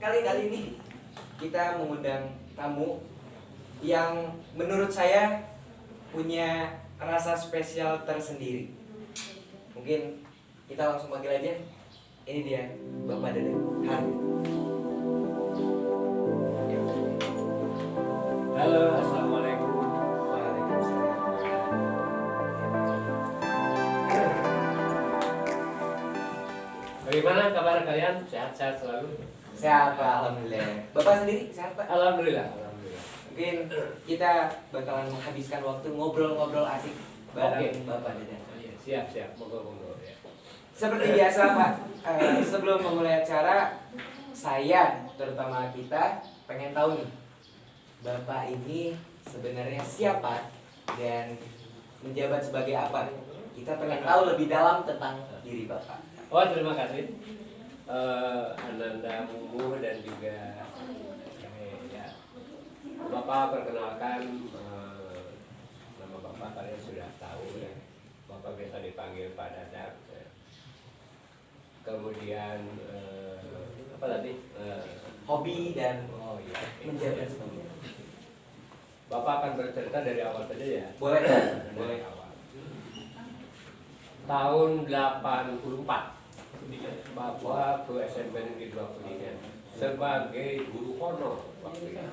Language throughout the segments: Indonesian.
kali ini kita mengundang tamu yang menurut saya punya rasa spesial tersendiri. Mungkin kita langsung panggil aja. Ini dia Bapak Deden Hardi. Halo, assalamualaikum. Waalaikumsalam. Bagaimana kabar kalian? Sehat-sehat selalu? Sehat Pak, alhamdulillah. Bapak sendiri sehat Pak? Alhamdulillah. Mungkin kita bakalan menghabiskan waktu ngobrol-ngobrol asik bareng Bapak Deden. Oh, iya, siap. Monggo ya. Seperti biasa Pak, sebelum memulai acara, saya terutama kita pengen tahu nih, Bapak ini sebenarnya siapa dan menjabat sebagai apa? Kita pengen tahu lebih dalam tentang diri Bapak. Oh, terima kasih. Ananda Mumu dan juga ya. Bapak perkenalkan, nama Bapak kalian sudah tahu ya. Bapak biasa dipanggil Pak Dadang. Ya. Kemudian apa tadi? Hobi dan Oh iya. menjabat sebagai. Bapak akan bercerita dari awal saja ya. Boleh, Dari boleh. awal. Tahun 84 Bapak ke SMP Negeri 2 Kuningan sebagai guru honor waktu itu.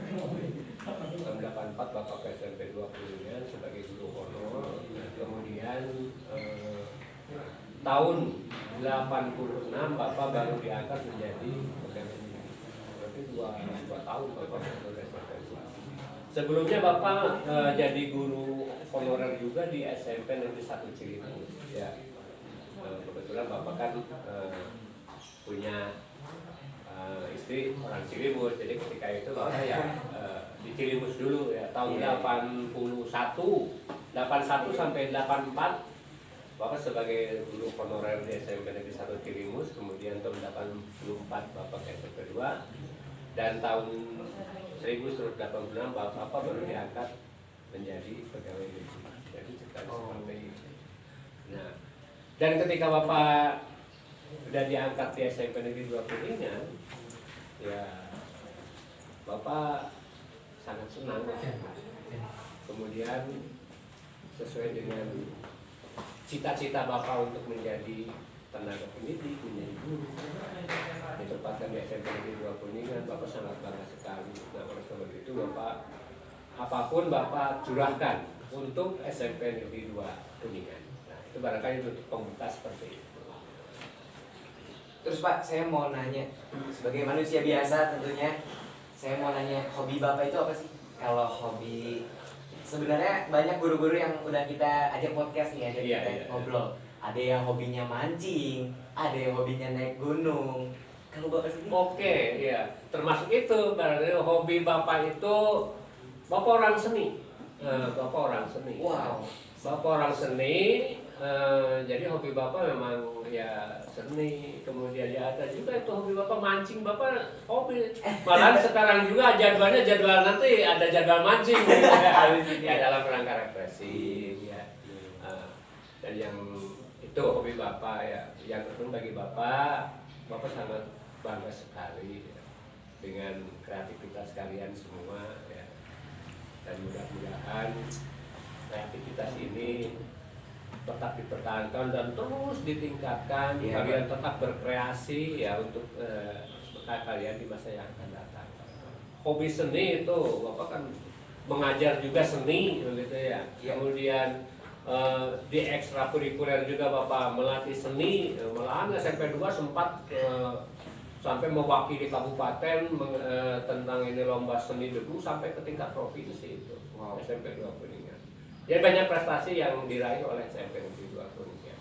Tahun 84 Bapak ke SMP 2 Kuningan sebagai guru honor. Kemudian tahun 86 Bapak baru diangkat menjadi pegawai negeri. Berarti 2 tahun Bapak ke SMP 2. Sebelumnya Bapak jadi guru honorer juga di SMP Negeri 1 Cilimus. Ya. Kebetulan Bapak kan punya istri orang Cilimus, jadi ketika itu Bapak ya di Cilimus dulu ya tahun 81 sampai 84 Bapak sebagai guru honorer di SMP Negeri 1 Cilimus, kemudian tahun 84 Bapak ke SMP 2 dan tahun 1986 Bapak baru diangkat menjadi pegawai negeri. Jadi sekitar seperti itu. Nah, dan ketika Bapak sudah diangkat di SMP Negeri 2 Kuningan, ya Bapak sangat senang. Kemudian sesuai dengan cita-cita Bapak untuk menjadi tenaga pendidik, menjadi guru, ditempatkan di SMP Negeri 2 Kuningan, Bapak sangat bangga sekali. Nah, oleh sebab itu Bapak apapun Bapak curahkan untuk SMP Negeri 2 Kuningan. Itu barangkali untuk pembuka seperti itu. Terus Pak, saya mau nanya, sebagai manusia biasa tentunya, saya mau nanya hobi Bapak itu apa sih? Kalau hobi, sebenarnya banyak guru-guru yang udah kita ajak podcast nih, kita ngobrol. Ada yang hobinya mancing, ada yang hobinya naik gunung. Kalau Bapak sendiri? Oke, ya. Termasuk itu, barangkali hobi Bapak itu, Bapak orang seni. Bapak orang seni. Wow. Bapak orang seni. Jadi hobi Bapak memang ya seni, kemudian ya ada juga itu hobi Bapak mancing, Bapak hobi. Malah sekarang juga jadwalnya nanti ada jadwal mancing gitu, ya dalam rangka refreshing ya. Dan yang itu hobi Bapak ya, yang penting bagi Bapak sangat bangga sekali ya, dengan kreativitas kalian semua ya. Dan mudah-mudahan kreativitas ini tetap dipertahankan dan terus ditingkatkan, kalian tetap berkreasi ya untuk bekal kalian di masa yang akan datang. Hobi seni itu Bapak kan mengajar juga seni begitu ya. Kemudian di ekstrakurikuler juga Bapak melatih seni, malahan SMP 2 sempat sampai mewakili kabupaten tentang ini lomba seni debu sampai ke tingkat provinsi itu. Wow. SMP 2 Kuningan. Jadi banyak prestasi yang diraih oleh SMP Negeri 2 Kuningan.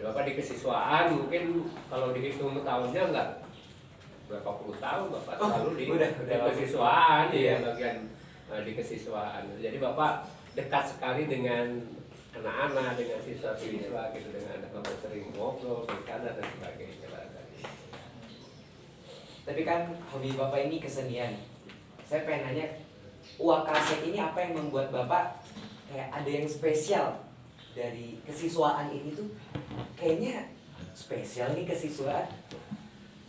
Bapak di kesiswaan mungkin kalau dihitung tahunnya enggak berapa puluh tahun Bapak selalu di kesiswaan ya, bagian di kesiswaan. Jadi Bapak dekat sekali dengan anak-anak, dengan siswa-siswa gitu, dengan Bapak sering ngobrol, bercanda dan sebagainya. Tapi kan hobi Bapak ini kesenian. Saya pengen nanya, Wakasek ini apa yang membuat Bapak kayak ada yang spesial dari kesiswaan ini tuh? Kayaknya spesial nih kesiswaan.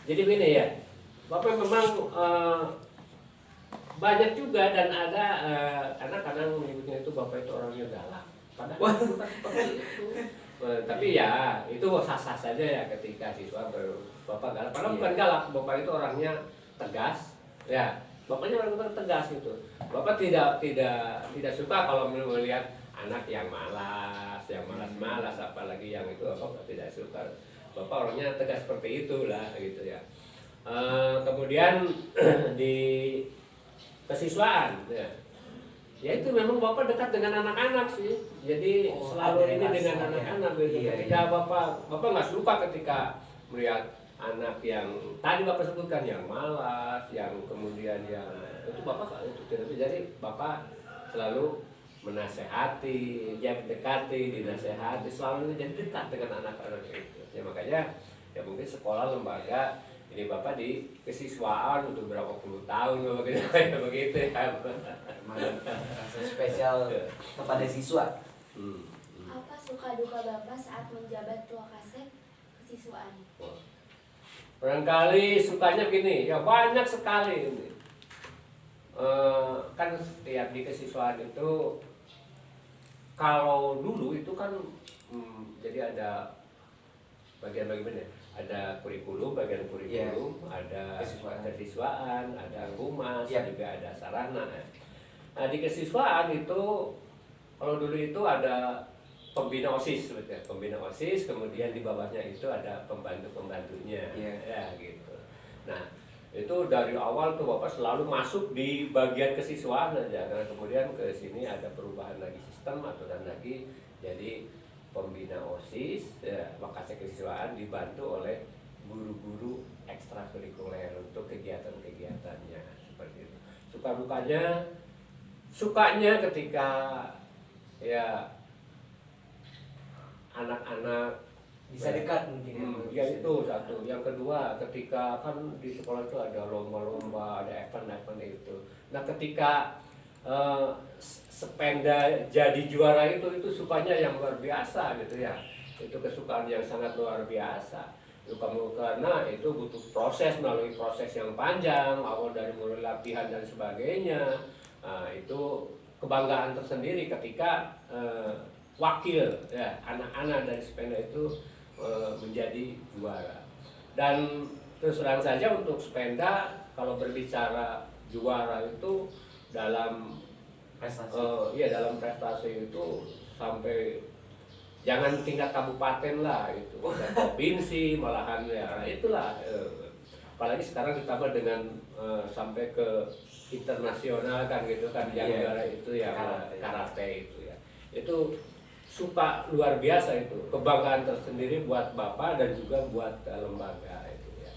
Jadi begini ya, Bapak memang banyak juga dan ada kadang-kadang menyebutnya itu Bapak itu orangnya galak. Padahal bukan seperti itu. Tapi ya itu sah-sah saja ya ketika siswa Bapak galak. Padahal bukan galak, Bapak itu orangnya tegas. Ya, Bapaknya orang tegas gitu. Bapak tidak suka kalau melihat anak yang malas, apalagi yang itu Bapak tidak suka. Bapak orangnya tegas seperti itulah gitu ya. Kemudian di kesiswaan ya itu memang Bapak dekat dengan anak-anak sih, jadi selalu ini dengan anak-anak gitu. Ketika Bapak nggak suka ketika melihat anak yang tadi Bapak sebutkan yang malas, yang kemudian yang itu Bapak itu tidak, jadi Bapak selalu menasehati, dia mendekati, dinasehati, selalu jadi dekat dengan anak-anak itu. Ya makanya ya mungkin sekolah lembaga ini Bapak di kesiswaan untuk berapa puluh tahun begitu ya begitu ya. Rasa spesial kepada siswa. Apa suka duka Bapak saat menjabat Wakasek kesiswaan? Barangkali sukanya begini, ya banyak sekali ini. Kan setiap di kesiswaan itu kalau dulu itu kan jadi ada bagian-bagian ya. Ada kurikulum, bagian kurikulum, ada kesiswaan, ada humas, juga ada sarana. Nah di kesiswaan itu kalau dulu itu ada pembina OSIS, sebetulnya pembina OSIS, kemudian di bawahnya itu ada pembantu-pembantunya, ya gitu. Nah itu dari awal tuh Bapak selalu masuk di bagian kesiswaan aja, karena kemudian ke sini ada perubahan lagi sistem atau dan lagi jadi pembina OSIS, ya, Wakasek kesiswaan dibantu oleh guru-guru ekstrakurikuler untuk kegiatan-kegiatannya seperti itu. Sukanya ketika ya anak-anak Bisa dekat mungkin ya itu satu. Yang kedua ketika kan di sekolah itu ada lomba-lomba, ada event-event itu. Nah ketika Sependa jadi juara itu sukanya yang luar biasa gitu ya, itu kesukaan yang sangat luar biasa itu karena itu butuh melalui proses yang panjang, awal dari mulai latihan dan sebagainya. Nah, itu kebanggaan tersendiri ketika wakil ya anak-anak dari Sependa itu menjadi juara. Dan terus terang saja untuk Sependa kalau berbicara juara itu dalam dalam prestasi itu sampai jangan tingkat kabupaten lah itu, provinsi malahan ya itulah. Apalagi sekarang ditambah dengan sampai ke internasional kan gitu kan yang juara itu ya karate itu ya. Itu suka luar biasa itu, kebanggaan tersendiri buat Bapak dan juga buat lembaga itu ya.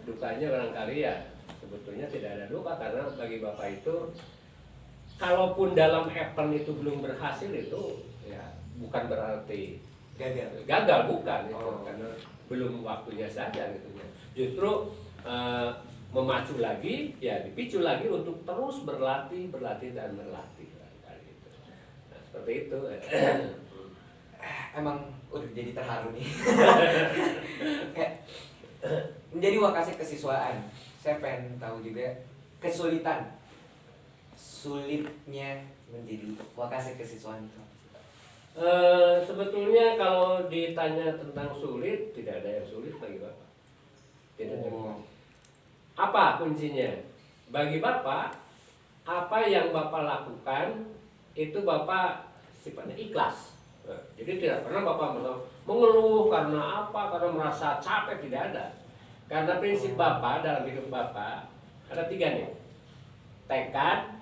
Dukanya barangkali ya sebetulnya tidak ada duka karena bagi Bapak itu kalaupun dalam event itu belum berhasil itu ya bukan berarti gagal bukan itu karena belum waktunya saja gitu ya. Justru memacu lagi ya dipicu lagi untuk terus berlatih dan berlatih gitu. Nah, seperti itu. Emang udah jadi terharu nih. Menjadi Wakasek kesiswaan, saya pengen tahu juga sulitnya menjadi Wakasek kesiswaan itu. Sebetulnya kalau ditanya tentang sulit, tidak ada yang sulit bagi Bapak. Tidak ada. Apa kuncinya? Bagi Bapak, apa yang Bapak lakukan itu Bapak sifatnya ikhlas. Jadi tidak pernah Bapak mengeluh karena apa, karena merasa capek, tidak ada. Karena prinsip Bapak dalam hidup Bapak ada 3 nih. Tekad,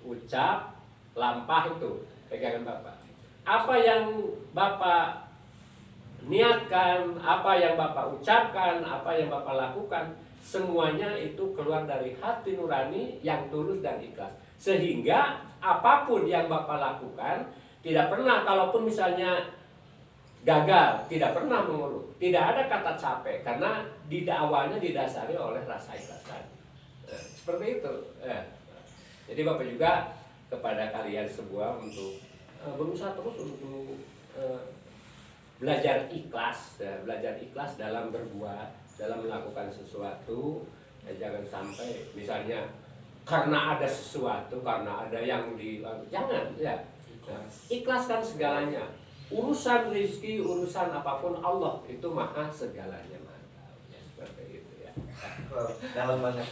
ucap, lampah itu pegangan Bapak. Apa yang Bapak niatkan, apa yang Bapak ucapkan, apa yang Bapak lakukan, semuanya itu keluar dari hati nurani yang tulus dan ikhlas. Sehingga apapun yang Bapak lakukan tidak pernah, kalaupun misalnya gagal, tidak pernah mengeluh, tidak ada kata capek karena awalnya didasari oleh rasa ikhlas. Seperti itu. Jadi Bapak juga kepada kalian semua untuk berusaha terus untuk belajar ikhlas dalam berbuat, dalam melakukan sesuatu, ya jangan sampai misalnya karena ada sesuatu, karena ada yang jangan ya. Nah, ikhlaskan segalanya. Urusan rezeki, urusan apapun Allah itu maha segalanya. Ya, seperti itu ya. Wow, dalam banget.